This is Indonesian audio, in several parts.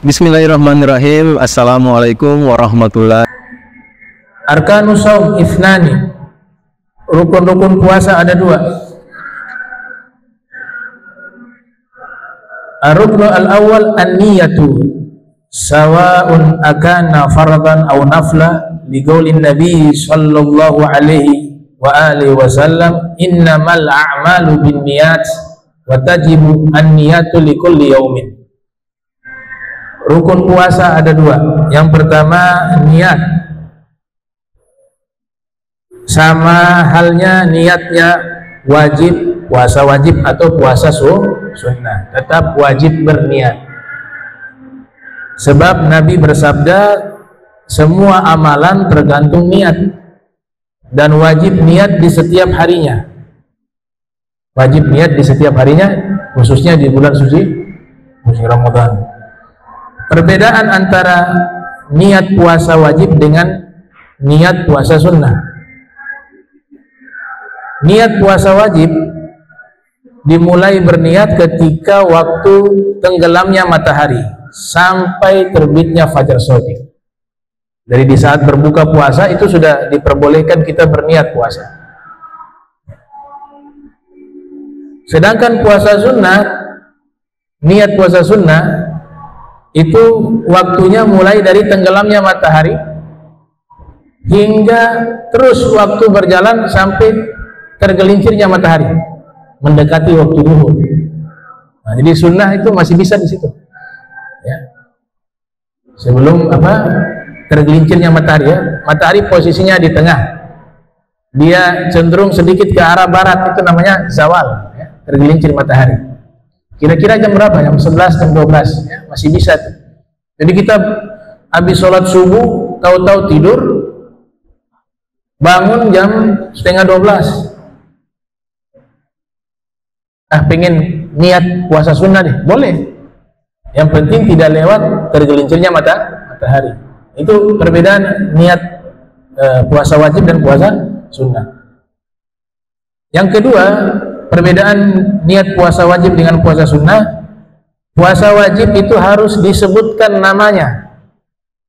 Bismillahirrahmanirrahim. Assalamualaikum warahmatullahi. Arkanus shaum ithnani. Rukun-rukun puasa ada dua. Ar-ruknu al-awwal an-niyatu sawa'un akana fardhan aw nafla li qaulin nabi sallallahu alaihi wa alihi wasallam innamal a'malu binniyat wa tajibu an-niyatu li kulli yaumin. Rukun puasa ada dua. Yang pertama niat, sama halnya niatnya wajib, puasa wajib atau puasa sunnah, tetap wajib berniat. Sebab Nabi bersabda semua amalan tergantung niat, dan wajib niat di setiap harinya. Wajib niat di setiap harinya, khususnya di bulan suci Ramadan. Perbedaan antara niat puasa wajib dengan niat puasa sunnah. Niat puasa wajib dimulai berniat ketika waktu tenggelamnya matahari sampai terbitnya fajar shadiq. Dari di saat berbuka puasa itu sudah diperbolehkan kita berniat puasa. Sedangkan puasa sunnah, niat puasa sunnah itu waktunya mulai dari tenggelamnya matahari hingga terus waktu berjalan sampai tergelincirnya matahari mendekati waktu zuhur. Nah, jadi sunnah itu masih bisa di situ. Ya. Sebelum tergelincirnya matahari, ya. Matahari posisinya di tengah. Dia cenderung sedikit ke arah barat, itu namanya zawal, ya. Tergelincir matahari. Kira-kira jam berapa? Jam 11, jam 12, ya, masih bisa tuh. Jadi kita habis sholat subuh, tahu-tahu tidur, bangun jam setengah 12. Pengen niat puasa sunnah deh, boleh. Yang penting tidak lewat tergelincirnya matahari. Itu perbedaan niat puasa wajib dan puasa sunnah. Yang kedua, perbedaan niat puasa wajib dengan puasa sunnah. Puasa wajib itu harus disebutkan namanya,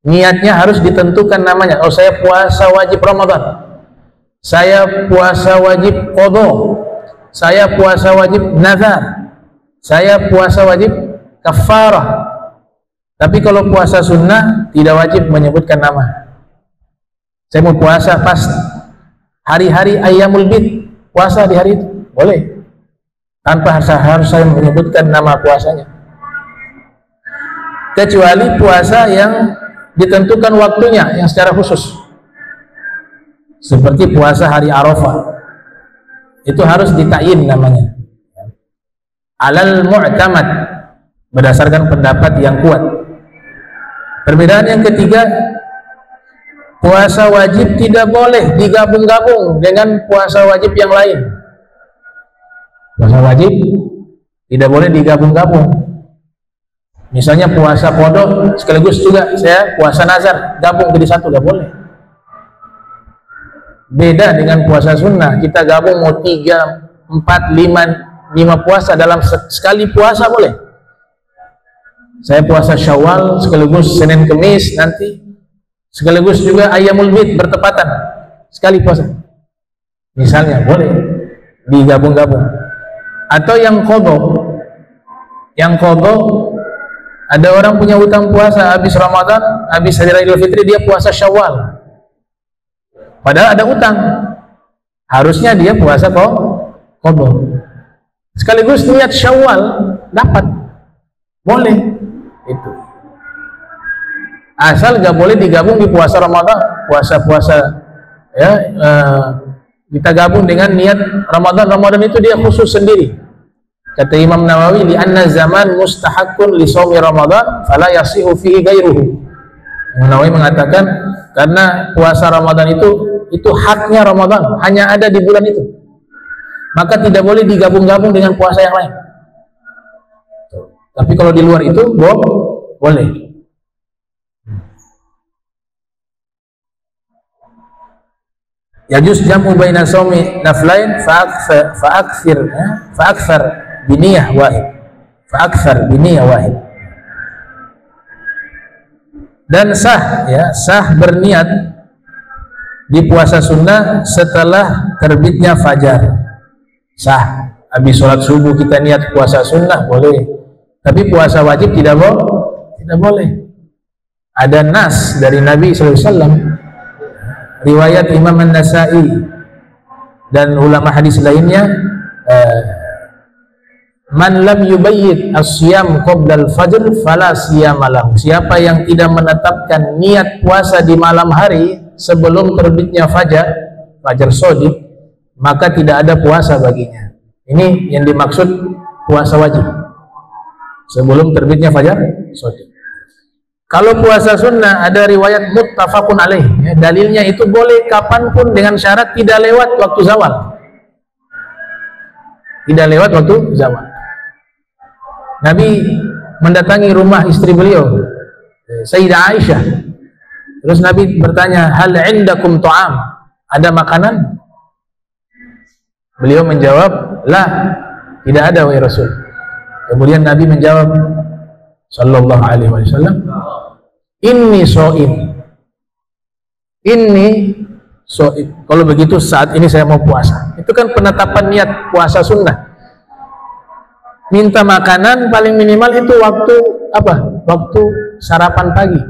niatnya harus ditentukan namanya. Oh, saya puasa wajib Ramadan, saya puasa wajib qadha, saya puasa wajib nazar, saya puasa wajib kafarah. Tapi kalau puasa sunnah tidak wajib menyebutkan nama. Saya mau puasa pas hari-hari ayyamul bid, puasa di hari itu boleh, tanpa harus saya menyebutkan nama puasanya, kecuali puasa yang ditentukan waktunya yang secara khusus, seperti puasa hari Arafah, itu harus ditayin namanya alal mu'tamad, berdasarkan pendapat yang kuat. Perbedaan yang ketiga, puasa wajib tidak boleh digabung-gabung dengan puasa wajib yang lain. Puasa wajib tidak boleh digabung-gabung. Misalnya puasa qadha sekaligus juga saya puasa nazar, gabung jadi satu, tidak boleh. Beda dengan puasa sunnah, kita gabung mau 3, 4, 5 puasa dalam sekali puasa boleh. Saya puasa Syawal sekaligus Senin Kemis nanti, sekaligus juga Ayyamul Bid bertepatan sekali puasa. Misalnya boleh digabung-gabung. Atau yang qadha. Yang qadha, ada orang punya hutang puasa habis Ramadan, habis hari raya Idul Fitri dia puasa Syawal. Padahal ada utang. Harusnya dia puasa qadha. Sekaligus niat Syawal dapat. Boleh. Itu. Asal gak boleh digabung di puasa Ramadan, puasa-puasa ya, kita gabung dengan niat Ramadan. Ramadan itu dia khusus sendiri. Kata Imam Nawawi, li anna zaman mustahaqqun li shaumi Ramadan fala yasihu fihi ghairuhu. Imam Nawawi mengatakan karena puasa Ramadan itu haknya Ramadan, hanya ada di bulan itu. Maka tidak boleh digabung-gabung dengan puasa yang lain. Tapi kalau di luar itu boleh. Yajuz jam'u baina shaumi naflain fa'akthar biniyah wahid. Dan sah ya, sah berniat di puasa sunnah setelah terbitnya fajar. Sah. Habis sholat subuh kita niat puasa sunnah boleh. Tapi puasa wajib tidak boleh. Ada nas dari Nabi SAW, riwayat Imam An-Nasai dan ulama hadis lainnya, man lam yubayyit as-siyam qabla al-fajr fala siyama lahu. Siapa yang tidak menetapkan niat puasa di malam hari sebelum terbitnya fajar shadiq, maka tidak ada puasa baginya. Ini yang dimaksud puasa wajib sebelum terbitnya fajar shadiq. Kalau puasa sunnah ada riwayat muttafaqun alaih ya, dalilnya itu boleh kapanpun dengan syarat tidak lewat waktu zawal. Tidak lewat waktu zawal. Nabi mendatangi rumah istri beliau, Sayyidah Aisyah. Terus Nabi bertanya, hal indakum ta'am? Ada makanan? Beliau menjawab, la, tidak ada wahai Rasul. Kemudian Nabi menjawab, sallallahu alaihi wasallam, inni so'im. Inni so'im. Kalau begitu saat ini saya mau puasa. Itu kan penetapan niat puasa sunnah. Minta makanan paling minimal itu waktu apa? Waktu sarapan pagi.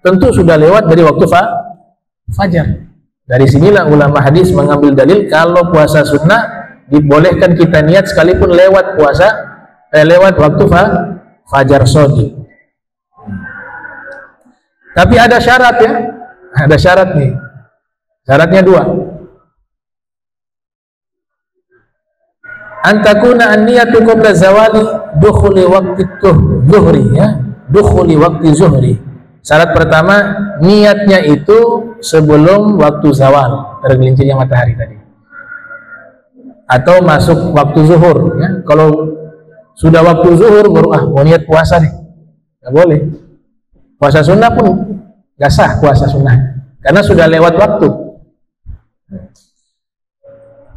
Tentu sudah lewat dari waktu fajar. Dari sinilah ulama hadis mengambil dalil kalau puasa sunnah dibolehkan kita niat sekalipun lewat lewat waktu fajar shadiq. Tapi ada syarat ya. Ada syarat nih. Syaratnya 2. Antakuna an-niyatu qabla zawali dukhuli waqti zuhri ya. Dukhuli waqti zuhri. Syarat pertama, niatnya itu sebelum waktu zawal, tergelincirnya matahari tadi. Atau masuk waktu zuhur ya. Kalau sudah waktu zuhur baru mau niat puasa nih. Enggak boleh. Puasa sunnah pun gak sah puasa sunnah karena sudah lewat waktu.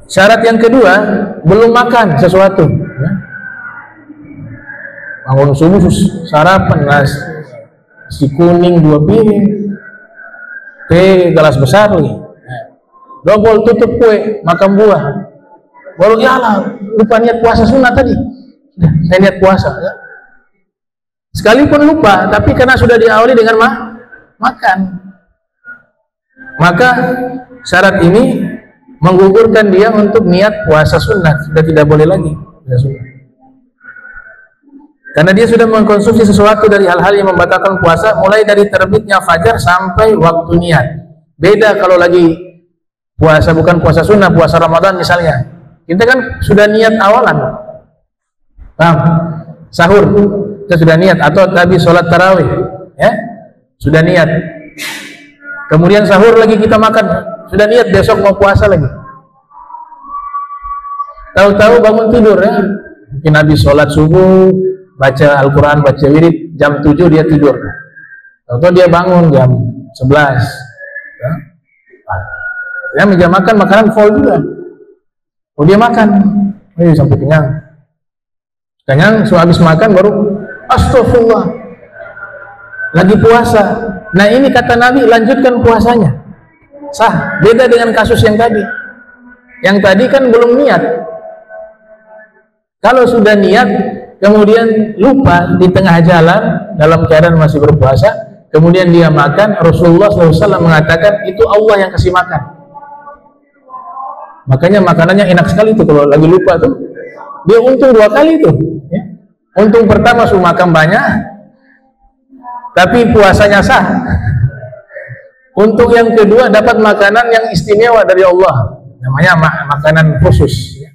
Syarat yang kedua, belum makan sesuatu ya. Bangun subuh sarapan nasi kuning 2 piring, teh gelas besar lagi, dobol tutup kue, makan buah, baru yalah lupa niat puasa sunnah tadi. Saya niat puasa ya. Sekalipun lupa, tapi karena sudah diawali dengan makan, maka syarat ini menggugurkan dia untuk niat puasa sunnah, sudah tidak boleh lagi karena dia sudah mengkonsumsi sesuatu dari hal-hal yang membatalkan puasa, mulai dari terbitnya fajar sampai waktu niat. Beda kalau lagi puasa bukan puasa sunnah, puasa Ramadan misalnya, kita kan sudah niat awalan, paham? Sahur kita sudah niat, atau tadi sholat tarawih ya, sudah niat. Kemudian sahur lagi kita makan, sudah niat besok mau puasa lagi. Tahu-tahu bangun tidur ya, mungkin habis sholat subuh, baca Al-Quran, baca wirid, jam 7 dia tidur. Tahu-tahu dia bangun jam 11 ya, meja makan makanan full juga. Oh dia makan, sampai kenyang, habis makan baru astagfirullah, lagi puasa. Nah ini kata Nabi, lanjutkan puasanya, sah. Beda dengan kasus yang tadi. Yang tadi kan belum niat. Kalau sudah niat kemudian lupa di tengah jalan dalam keadaan masih berpuasa, kemudian dia makan, Rasulullah SAW mengatakan itu Allah yang kasih makan. Makanya makanannya enak sekali tuh kalau lagi lupa tuh, dia untung 2 kali tuh ya. Untung pertama suruh makan banyak, tapi puasanya sah. Untung yang kedua dapat makanan yang istimewa dari Allah, namanya makanan khusus ya.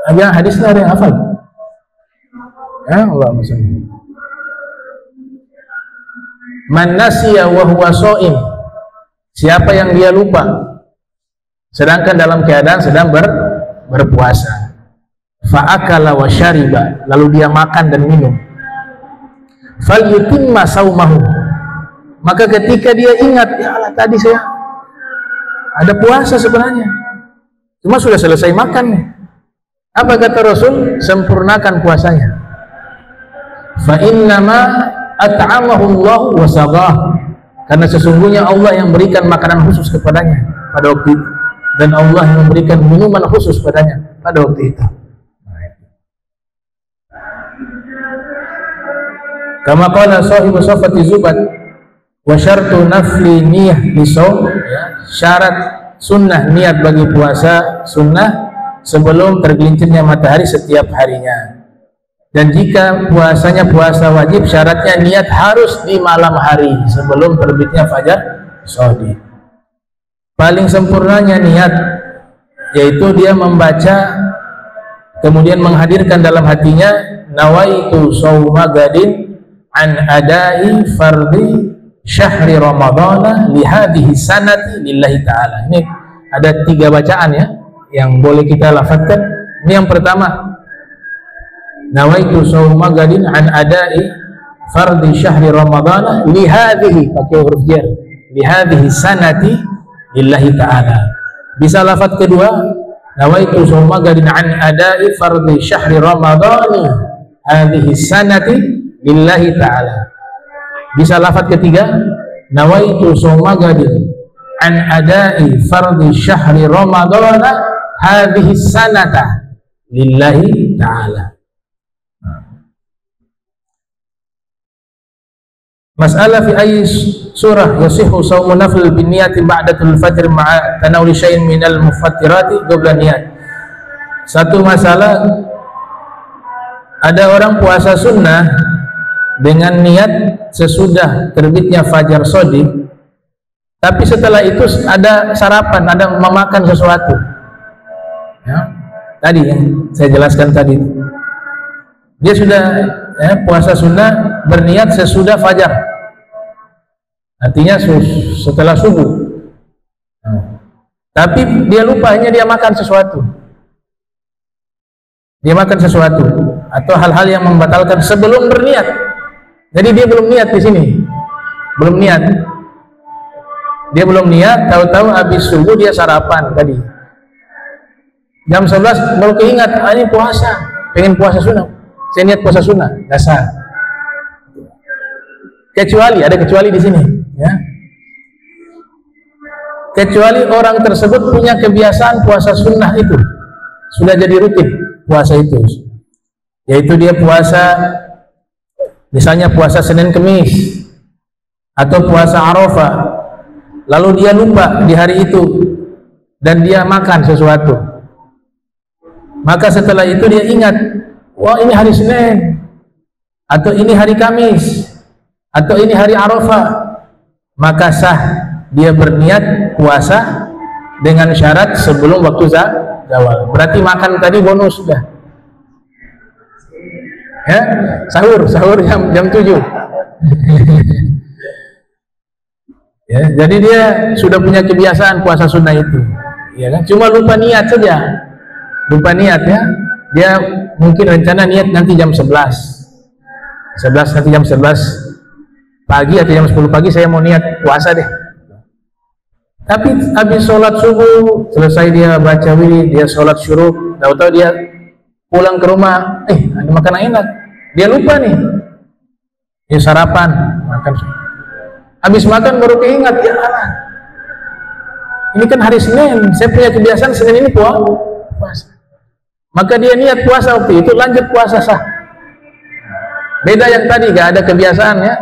Ada hadisnya, ada yang hafal ya, Allah maksudnya. Man nasiya wa huwa sha'im, siapa yang dia lupa sedangkan dalam keadaan sedang berpuasa, fa'akala wa syariba, lalu dia makan dan minum, falyutimma saumahu, maka ketika dia ingat, ya Allah tadi saya ada puasa sebenarnya, cuma sudah selesai makan nih. Apa kata Rasul? Sempurnakan puasanya. Fa innama at'amahu Allah wa saghah, karena sesungguhnya Allah yang berikan makanan khusus kepadanya pada waktu itu, dan Allah yang memberikan minuman khusus padanya pada waktu itu. Kama qala sahibu safati zubat wa syartu nafli niyah lisaum, syarat sunnah niat bagi puasa sunnah sebelum tergelincirnya matahari setiap harinya. Dan jika puasanya puasa wajib, syaratnya niat harus di malam hari sebelum terbitnya fajar shadiq. Paling sempurnanya niat yaitu dia membaca kemudian menghadirkan dalam hatinya nawaitu shauma gadin an adai fardhi syahri ramadhana li hadhihi sanati lillahi ta'ala. Ini ada 3 bacaan ya yang boleh kita lafadzkan. Ini yang pertama, nawaitu shauma gadin an adai fardhi syahri ramadhana li hadhihi, pakai huruf jar, li hadhihi sanati lillahi ta'ala. Bisa lafadz kedua, nawaitu shauma gadin an adai fardhi syahri ramadhani hadhihi sanati lillahi ta'ala. Bisa lafadz ketiga, nawaitu shauma gadin an adai fardhi syahri ramadhana hadhihi sanata lillahi ta'ala. Masalah fi ayyi surah yasihu shaumu nafl bin niyati ba'datul fajr ma'a tanawuli syai'in minal mufattirati qabla niyat. Satu masalah, ada orang puasa sunnah dengan niat sesudah terbitnya fajar shadiq, tapi setelah itu ada sarapan, ada memakan sesuatu ya, tadi yang saya jelaskan tadi. Dia sudah puasa sunnah berniat sesudah fajar, artinya setelah subuh, tapi dia lupa, hanya dia makan sesuatu, atau hal-hal yang membatalkan sebelum berniat. Jadi dia belum niat di sini, belum niat. Dia belum niat, tahu-tahu habis subuh dia sarapan tadi. Jam 11 baru keingat, ini puasa, pengen puasa sunnah. Saya niat puasa sunnah, nggak sah. Kecuali, ada kecuali di sini, ya. Kecuali orang tersebut punya kebiasaan puasa sunnah itu, sudah jadi rutin puasa itu, yaitu dia puasa, misalnya puasa Senin Kemis atau puasa Arafah, lalu dia lupa di hari itu dan dia makan sesuatu, maka setelah itu dia ingat, wah ini hari Senin, atau ini hari Kamis, atau ini hari Arafah, maka sah dia berniat puasa dengan syarat sebelum waktu zawal. Berarti makan tadi bonus sudah. Ya, sahur jam 7. Ya, jadi dia sudah punya kebiasaan puasa sunnah itu, ya kan? Cuma lupa niat saja, ya. Dia mungkin rencana niat nanti jam 11 nanti jam 11 pagi atau jam 10 pagi saya mau niat puasa deh. Tapi habis sholat subuh selesai, dia baca wirid, dia sholat syuruk, tahu-tahu dia pulang ke rumah, ada makanan enak, dia lupa nih, dia sarapan, makan. Habis makan baru keingat, ya Allah, ini kan hari Senin, saya punya kebiasaan Senin ini puasa. Maka dia niat puasa waktu itu, lanjut puasa sah. Beda yang tadi, gak ada kebiasaan ya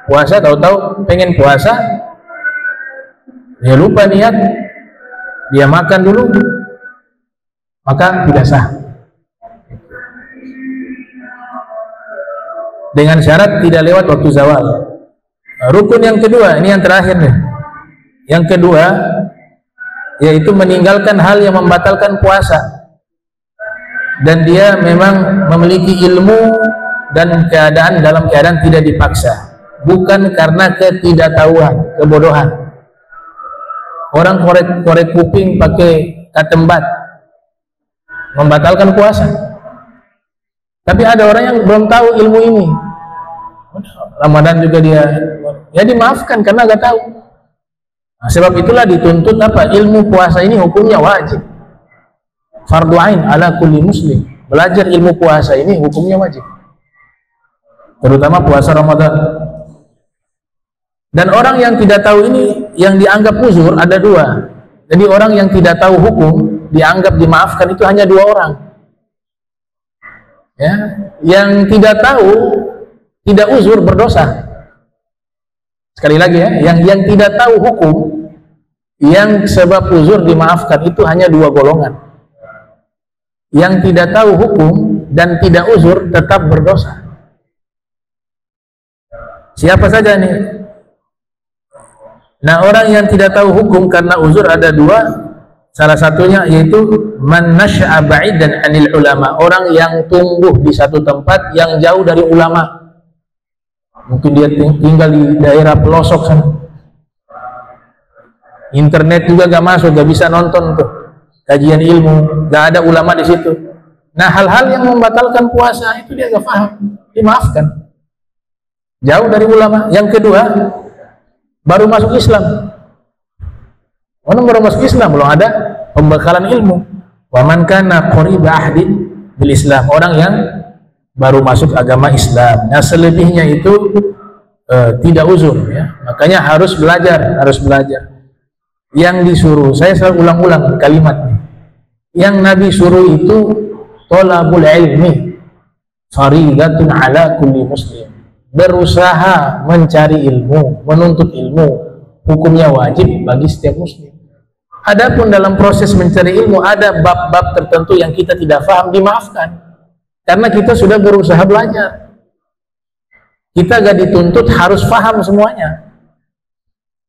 puasa, tahu-tahu pengen puasa, dia lupa niat, dia makan dulu, maka tidak sah. Dengan syarat tidak lewat waktu zawal. Rukun yang kedua, ini yang terakhir nih. Yang kedua yaitu meninggalkan hal yang membatalkan puasa, dan dia memang memiliki ilmu dan dalam keadaan tidak dipaksa, bukan karena ketidaktahuan, kebodohan. Orang korek kuping pakai katembat membatalkan puasa, tapi ada orang yang belum tahu ilmu ini, Ramadan juga dia dimaafkan karena nggak tahu. Nah, sebab itulah dituntut apa? Ilmu puasa ini hukumnya wajib, fardu ain ala kulli muslim. Belajar ilmu puasa ini hukumnya wajib, terutama puasa Ramadan. Dan orang yang tidak tahu ini, yang dianggap uzur ada dua. Jadi orang yang tidak tahu hukum dianggap dimaafkan itu hanya dua orang. Ya, yang tidak tahu tidak uzur berdosa. Sekali lagi ya, yang tidak tahu hukum, yang sebab uzur dimaafkan itu hanya dua golongan. Yang tidak tahu hukum dan tidak uzur tetap berdosa. Siapa saja nih? Nah, orang yang tidak tahu hukum karena uzur ada dua. Salah satunya yaitu man nasya'a ba'idan 'anil ulama, orang yang tumbuh di satu tempat yang jauh dari ulama. Mungkin dia tinggal di daerah pelosok sana. Internet juga gak masuk, gak bisa nonton tuh kajian ilmu, gak ada ulama di situ. Nah, hal-hal yang membatalkan puasa itu dia gak paham, dimaafkan. Jauh dari ulama. Yang kedua, baru masuk Islam. Orang baru masuk Islam, belum ada pembekalan ilmu. Wa man kana qariba ahdin bil Islam, orang yang baru masuk agama Islam. Nah, selebihnya itu tidak uzur ya. Makanya harus belajar, Yang disuruh, saya selalu ulang-ulang kalimatnya. Yang Nabi suruh itu thalabul ilmi faridatun ala kulli muslim. Berusaha mencari ilmu, menuntut ilmu, hukumnya wajib bagi setiap muslim. Adapun dalam proses mencari ilmu ada bab-bab tertentu yang kita tidak paham, dimaafkan. Karena kita sudah berusaha belajar. Kita gak dituntut harus paham semuanya.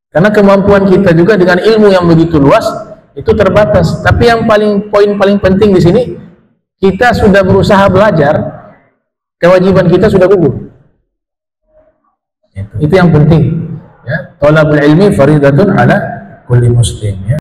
Karena kemampuan kita juga dengan ilmu yang begitu luas itu terbatas. Tapi yang poin paling penting di sini, kita sudah berusaha belajar, kewajiban kita sudah gugur. Itu yang penting. Ya, thalabul ilmi faridatun ala kulli muslim. Ya.